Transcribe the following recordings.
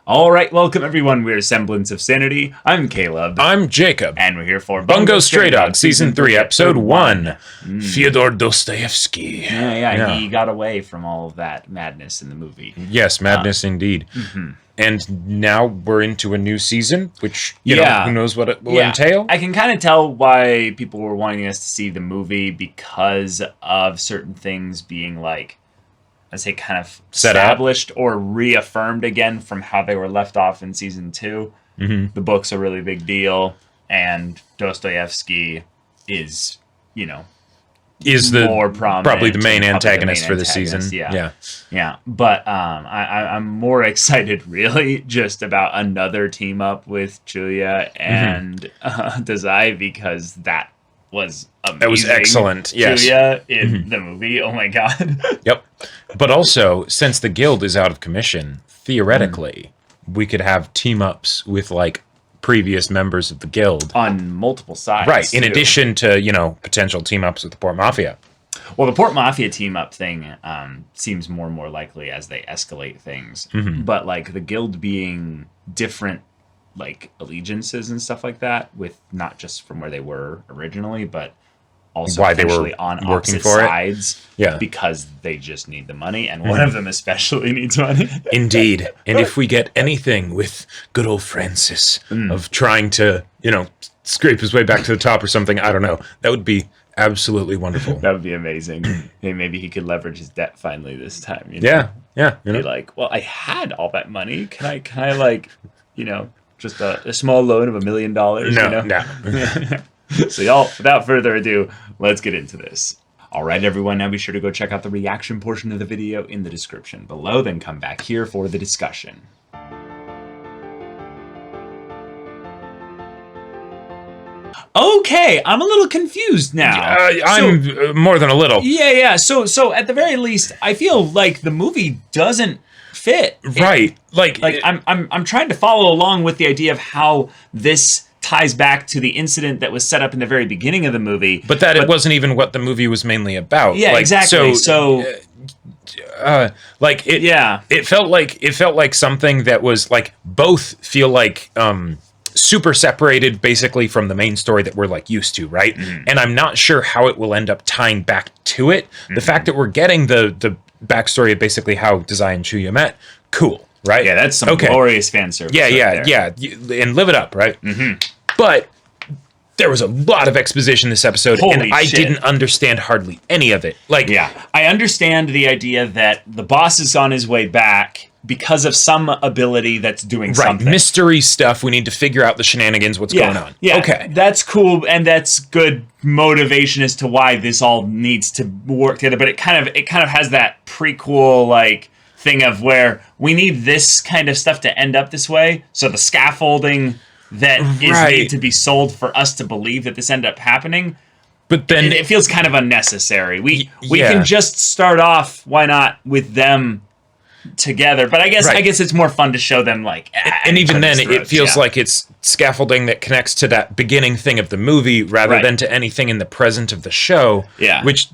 All right, welcome everyone. We're Semblance of Sanity. I'm Caleb. I'm Jacob. And we're here for Bungou Stray Dog, Season 3, Episode 1. Fyodor Dostoevsky. Yeah, he got away from all of that madness in the movie. Yes, madness indeed. And now we're into a new season, which, you know, who knows what it will entail. I can kind of tell why people were wanting us to see the movie because of certain things being like, I'd say kind of established or reaffirmed again from how they were left off in season 2. The book's a really big deal, and Dostoevsky is, you know, more prominent, probably the main antagonist for the season. Yeah. But I'm more excited, really, just about another team up with Chuya and Dazai, because that was amazing. That was excellent. Yes, Chuya in the movie. Oh my god. Yep. But also, since the guild is out of commission, theoretically, we could have team ups with like previous members of the guild on multiple sides. Right. In addition to, you know, potential team ups with the Port Mafia. Well, the Port Mafia team up thing seems more and more likely as they escalate things. But like the guild being different, like allegiances and stuff like that, with not just from where they were originally, but also why they were on working opposite for sides. Yeah. Because they just need the money, and one of them especially needs money. Indeed. And if we get anything with good old Francis of trying to, you know, scrape his way back to the top or something, I don't know, that would be absolutely wonderful. That would be amazing. Hey, maybe he could leverage his debt finally this time. You know? Yeah. You know? Be like, well, I had all that money. Can I like, you know, just a small loan of $1 million? No, you know? So y'all, without further ado, let's get into this. All right, everyone, now be sure to go check out the reaction portion of the video in the description below, then come back here for the discussion. Okay, I'm a little confused now. I'm more than a little. Yeah. So at the very least, I feel like the movie doesn't fit. Right. I'm trying to follow along with the idea of how this ties back to the incident that was set up in the very beginning of the movie. But it wasn't even what the movie was mainly about. Yeah, exactly. It felt like something that was like both feel like super separated basically from the main story that we're like used to, right? And I'm not sure how it will end up tying back to it. The fact that we're getting the backstory of basically how Dazai and Chuya met, cool, right? Yeah, that's some glorious fan service. Yeah. And live it up, right? But there was a lot of exposition this episode, and I didn't understand hardly any of it. I understand the idea that the boss is on his way back because of some ability that's doing something. Mystery stuff. We need to figure out the shenanigans, what's going on. Yeah, okay. That's cool, and that's good motivation as to why this all needs to work together. But it kind of has that prequel like thing of where we need this kind of stuff to end up this way. So the scaffolding that is need to be sold for us to believe that this ended up happening. But then it feels kind of unnecessary. We can just start off, why not, with them together. But I guess it's more fun to show them like and even then it feels like it's scaffolding that connects to that beginning thing of the movie rather than to anything in the present of the show. Yeah. Which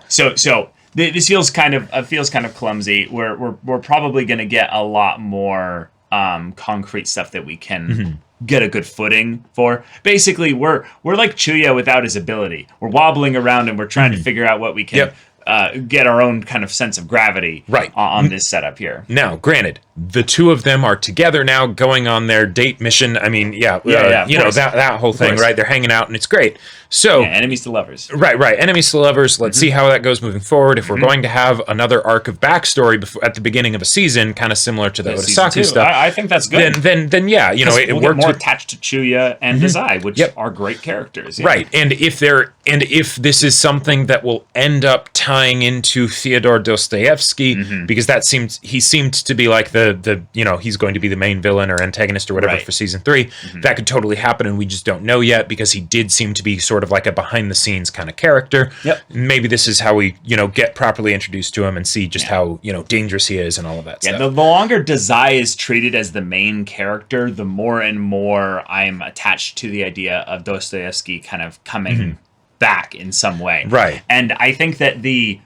So this feels kind of clumsy. We're probably going to get a lot more concrete stuff that we can get a good footing for. Basically, we're like Chuya without his ability. We're wobbling around and we're trying to figure out what we can get our own kind of sense of gravity on this setup here. Now, granted, the two of them are together now going on their date mission. I mean, you know, that whole thing, right? They're hanging out and it's great. So enemies to lovers. Right. Enemies to lovers. Let's see how that goes moving forward. If we're going to have another arc of backstory at the beginning of a season, kind of similar to the Otasaku stuff. I think that's good. Then yeah, you know, it works more attached to Chuya and Dazai, which are great characters. Yeah. Right. And if this is something that will end up tying into Fyodor Dostoevsky, because he seemed to be like the you know, he's going to be the main villain or antagonist or whatever for season 3. That could totally happen, and we just don't know yet because he did seem to be sort of like a behind the scenes kind of character. Maybe this is how we, you know, get properly introduced to him and see just how, you know, dangerous he is and all of that stuff. The longer Dazai is treated as the main character, the more and more I'm attached to the idea of Dostoevsky kind of coming back in some way. Right. And I think that the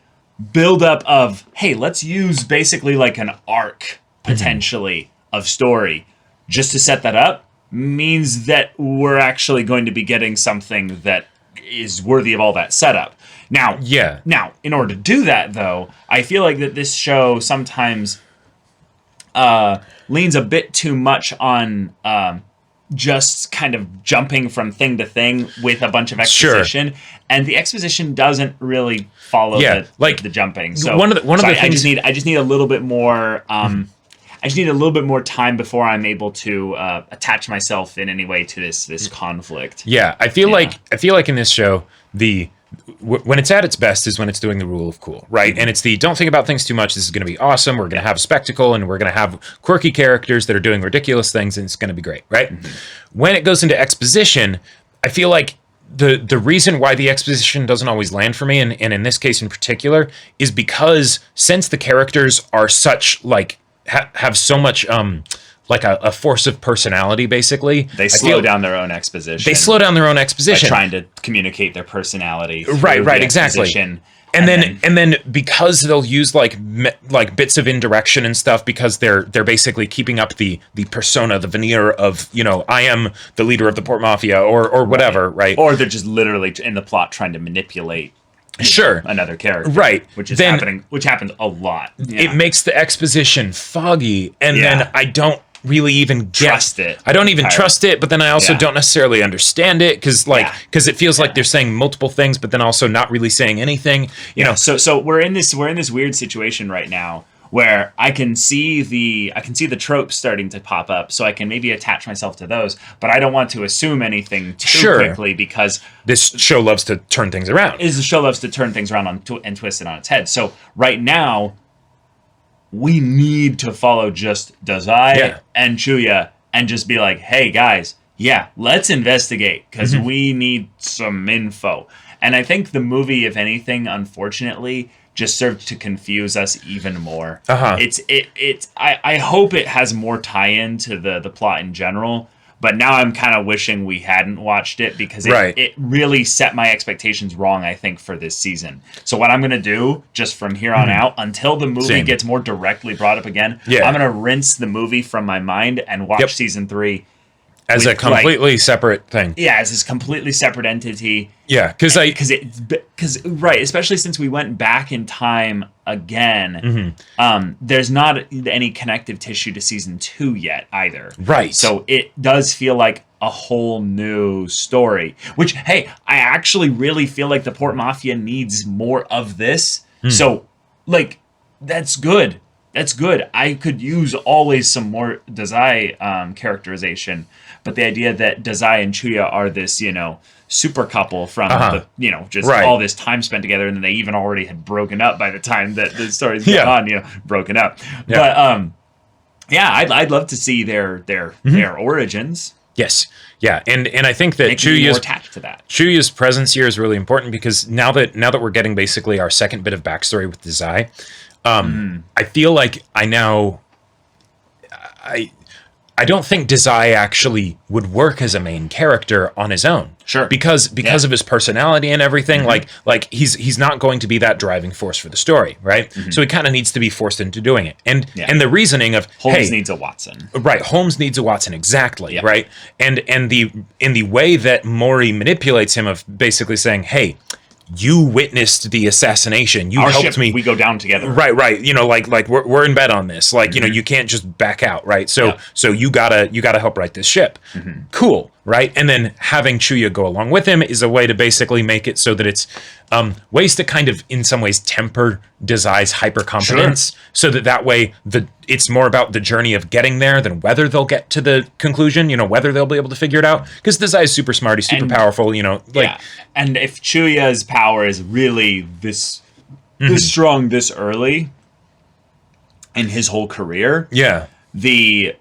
buildup of, hey, let's use basically like an arc potentially of story just to set that up means that we're actually going to be getting something that is worthy of all that setup. Now, in order to do that, though, I feel like that this show sometimes leans a bit too much on just kind of jumping from thing to thing with a bunch of exposition, and the exposition doesn't really follow the jumping. So one of the things I just need a little bit more. I just need a little bit more time before I'm able to attach myself in any way to this conflict. Yeah, I feel like in this show when it's at its best is when it's doing the rule of cool, right? And it's the don't think about things too much. This is going to be awesome. We're going to have a spectacle, and we're going to have quirky characters that are doing ridiculous things, and it's going to be great, right? When it goes into exposition, I feel like the reason why the exposition doesn't always land for me, and in this case in particular, is because since the characters are such have so much like a force of personality, basically. They slow down their own exposition. By trying to communicate their personality. Right, exactly. And then because they'll use like bits of indirection and stuff, because they're basically keeping up the persona, the veneer of, I am the leader of the Port Mafia or whatever, right? Or they're just literally in the plot trying to manipulate another character, right? Which happens a lot. It makes the exposition foggy, and then I don't really even trust it. I don't even trust it, but then I also don't necessarily understand it because it feels like they're saying multiple things, but then also not really saying anything. You know. So we're in this weird situation right now where I can see the tropes starting to pop up, so I can maybe attach myself to those, but I don't want to assume anything too quickly because this show loves to turn things around. The show loves to turn things around and twist it on its head. So right now, we need to follow just Dazai and Chuya and just be like, hey guys, let's investigate because we need some info. And I think the movie, if anything, unfortunately, just served to confuse us even more. I hope it has more tie-in to the plot in general, but now I'm kind of wishing we hadn't watched it because it really set my expectations wrong, I think, for this season. So what I'm going to do, just from here on out, until the movie gets more directly brought up again, I'm going to rinse the movie from my mind and watch season 3 as a completely separate thing. Yeah, as this completely separate entity. Yeah, especially since we went back in time again, there's not any connective tissue to season 2 yet either. Right. So it does feel like a whole new story, which, hey, I actually really feel like the Port Mafia needs more of this. So, that's good. That's good. I could use always some more Dazai characterization, but the idea that Dazai and Chuya are this, super couple from all this time spent together, and then they even already had broken up by the time that the story's going on, broken up. Yeah. But I'd love to see their origins. Yes. Yeah, and I think that Chuya's presence here is really important because now that we're getting basically our second bit of backstory with Dazai, I feel like I don't think Dazai actually would work as a main character on his own. Sure. Because of his personality and everything, like he's not going to be that driving force for the story, right? So he kind of needs to be forced into doing it. And the reasoning of Holmes needs a Watson. Right, Holmes needs a Watson, exactly, right? And in the way that Mori manipulates him of basically saying, hey, you witnessed the assassination. You helped me. We go down together. Right. Like we're in bed on this. Like, you can't just back out, right? So you gotta help right this ship. Cool, right? And then having Chuya go along with him is a way to basically make it so that it's ways to kind of, in some ways, temper Dazai's hypercompetence, so that way it's more about the journey of getting there than whether they'll get to the conclusion, whether they'll be able to figure it out. Because Dazai is super smart, he's super powerful, And if Chuya's power is really this strong this early in his whole career, the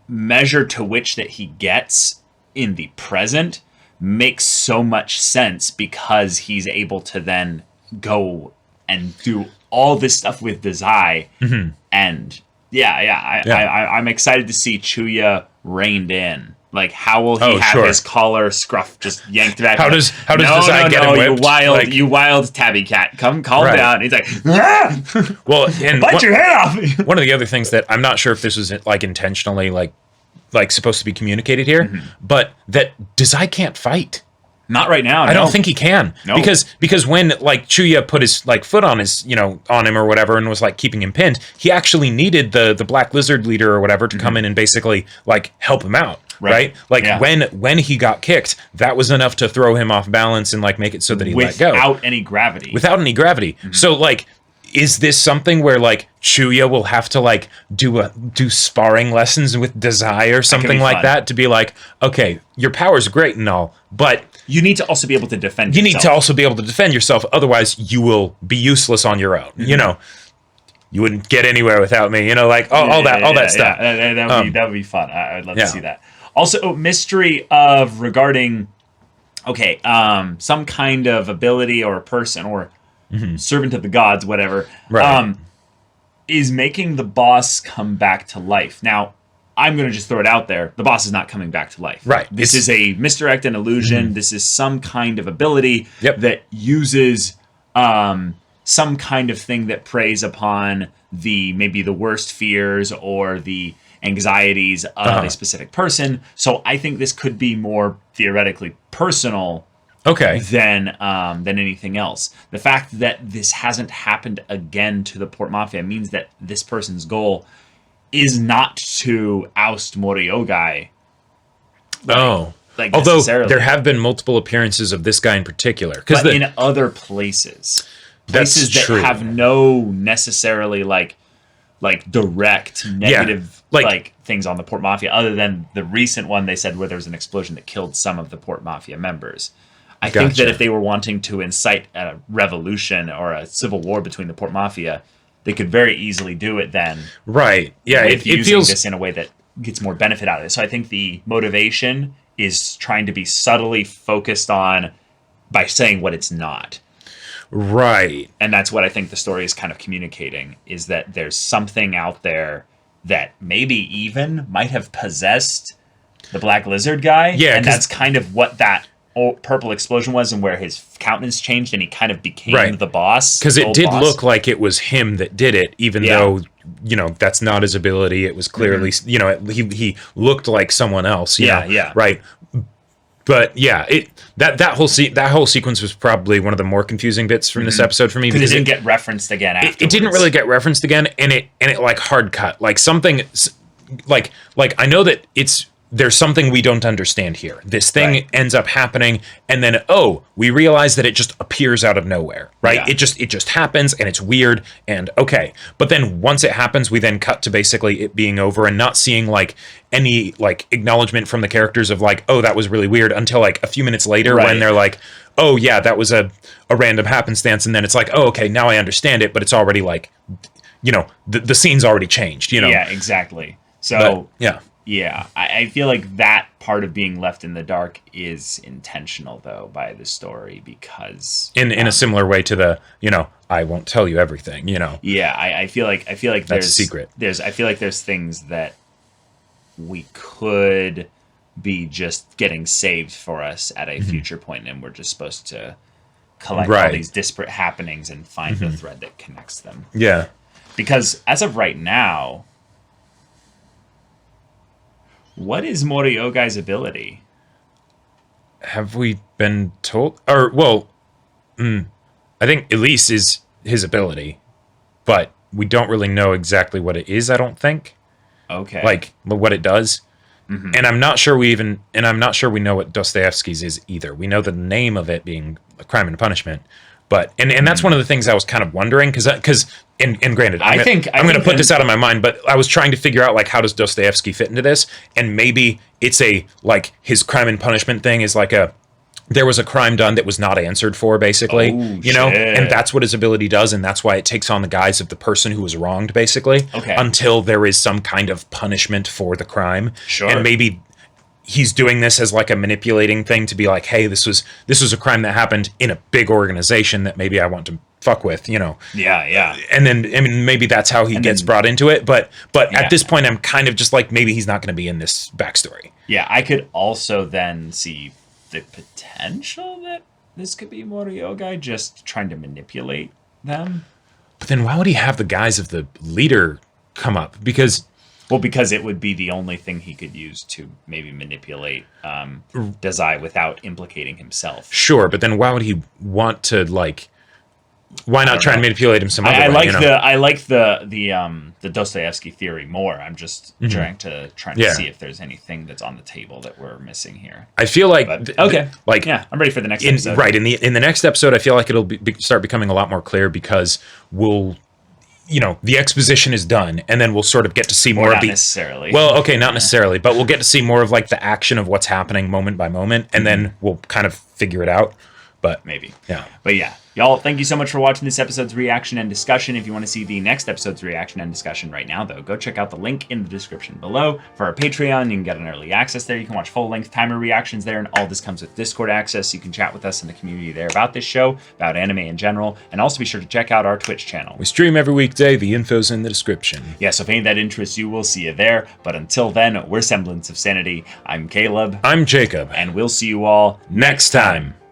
measure to which that he gets in the present makes so much sense because he's able to then go and do all this stuff with Dazai. And I'm excited to see Chuya reined in. Like, how will he have his collar scruff just yanked back? How does Dazai get him whipped? You wild tabby cat, calm down. And he's like, ah! Well, and bite your head off. One of the other things that I'm not sure if this was like intentionally like supposed to be communicated here, but that Dazai can't fight. Not right now. I don't think he can. No. Because when like Chuya put his like foot on his on him or whatever and was like keeping him pinned, he actually needed the Black Lizard leader or whatever to come in and basically like help him out. Right? Like when he got kicked, that was enough to throw him off balance and like make it so that he let go. Without any gravity. So like, is this something where like Chuya will have to like do sparring lessons with Dazai or something like that to be like, okay, your power's great and all, but you need to also be able to defend yourself. You need to also be able to defend yourself, otherwise you will be useless on your own. You wouldn't get anywhere without me. Like all that stuff. That would be fun. I'd love to see that. Also, mystery of regarding some kind of ability or a person or servant of the gods, whatever, is making the boss come back to life. Now, I'm going to just throw it out there. The boss is not coming back to life. Right. This is a misdirect and illusion. This is some kind of ability that uses some kind of thing that preys upon maybe the worst fears or the anxieties of a specific person. So I think this could be more theoretically personal than anything else. The fact that this hasn't happened again to the Port Mafia means that this person's goal is not to oust Moriogai. Although there have been multiple appearances of this guy in particular, but in other places that have no necessarily like direct negative things on the Port Mafia, other than the recent one they said where there was an explosion that killed some of the Port Mafia members. I think that if they were wanting to incite a revolution or a civil war between the Port Mafia, they could very easily do it then. Right. Yeah. It feels this in a way that gets more benefit out of it. So I think the motivation is trying to be subtly focused on by saying what it's not. Right. And that's what I think the story is kind of communicating, is that there's something out there that maybe even might have possessed the Black Lizard guy. Yeah. And that's kind of what that purple explosion was, and where his countenance changed and he kind of became the boss. Because it did look like it was him that did it, even though, that's not his ability. It was clearly, he looked like someone else. Yeah. Right. But that whole sequence was probably one of the more confusing bits from this episode for me, because it didn't get referenced again afterwards. It didn't really get referenced again, and it like hard cut, like something like I know that there's something we don't understand here. This thing ends up happening, and then we realize that it just appears out of nowhere, right? Yeah. It just happens, and it's weird, and okay. But then once it happens, we then cut to basically it being over and not seeing like any like acknowledgement from the characters of like, oh, that was really weird, until like a few minutes later when they're like, oh yeah, that was a random happenstance, and then it's like, oh, okay, now I understand it, but it's already like, the scene's already changed, Yeah, exactly. So Yeah, I feel like that part of being left in the dark is intentional, though, by the story, because in a similar way to the I won't tell you everything, Yeah, I feel like that's a secret. I feel like there's things that we could be just getting saved for us at a future point, and we're just supposed to collect all these disparate happenings and find the thread that connects them. Yeah, because as of right now, what is Moriogai's ability? Have we been told? Or, well, I think Elise is his ability, but we don't really know exactly what it is, I don't think. Okay. Like, what it does. And I'm not sure we know what Dostoevsky's is either. We know the name of it being a Crime and Punishment, but and that's one of the things I was kind of wondering, because granted, I'm going to put this out of my mind, but I was trying to figure out like, how does Dostoevsky fit into this, and maybe it's his Crime and Punishment thing is like there was a crime done that was not answered for, basically, and that's what his ability does, and that's why it takes on the guise of the person who was wronged, basically, until there is some kind of punishment for the crime. Sure. And maybe he's doing this as like a manipulating thing to be like, hey, this was a crime that happened in a big organization that maybe I want to fuck with, you know. Yeah. And then, I mean, maybe that's how he gets brought into it. But at this point, I'm kind of just like, maybe he's not going to be in this backstory. Yeah, I could also then see the potential that this could be Morioka just trying to manipulate them. But then why would he have the guise of the leader come up? Because it would be the only thing he could use to maybe manipulate Dazai without implicating himself. Sure, but then why would he want to, like... Why not try and manipulate him some other way? I like the Dostoevsky theory more. I'm just trying to see if there's anything that's on the table that we're missing here. I feel like I'm ready for the next episode. Right in the next episode, I feel like it'll start becoming a lot more clear because we'll, you know, the exposition is done, and then we'll sort of get to see more of the... necessarily. Well, okay, not necessarily, but we'll get to see more of like the action of what's happening moment by moment, and then we'll kind of figure it out. But maybe. Yeah. But yeah. Y'all, thank you so much for watching this episode's reaction and discussion. If you want to see the next episode's reaction and discussion right now, though, go check out the link in the description below for our Patreon. You can get an early access there. You can watch full-length timer reactions there, and all this comes with Discord access. You can chat with us in the community there about this show, about anime in general, and also be sure to check out our Twitch channel. We stream every weekday. The info's in the description. Yeah, so if any of that interests you, we'll see you there. But until then, we're Semblance of Sanity. I'm Caleb. I'm Jacob. And we'll see you all next time.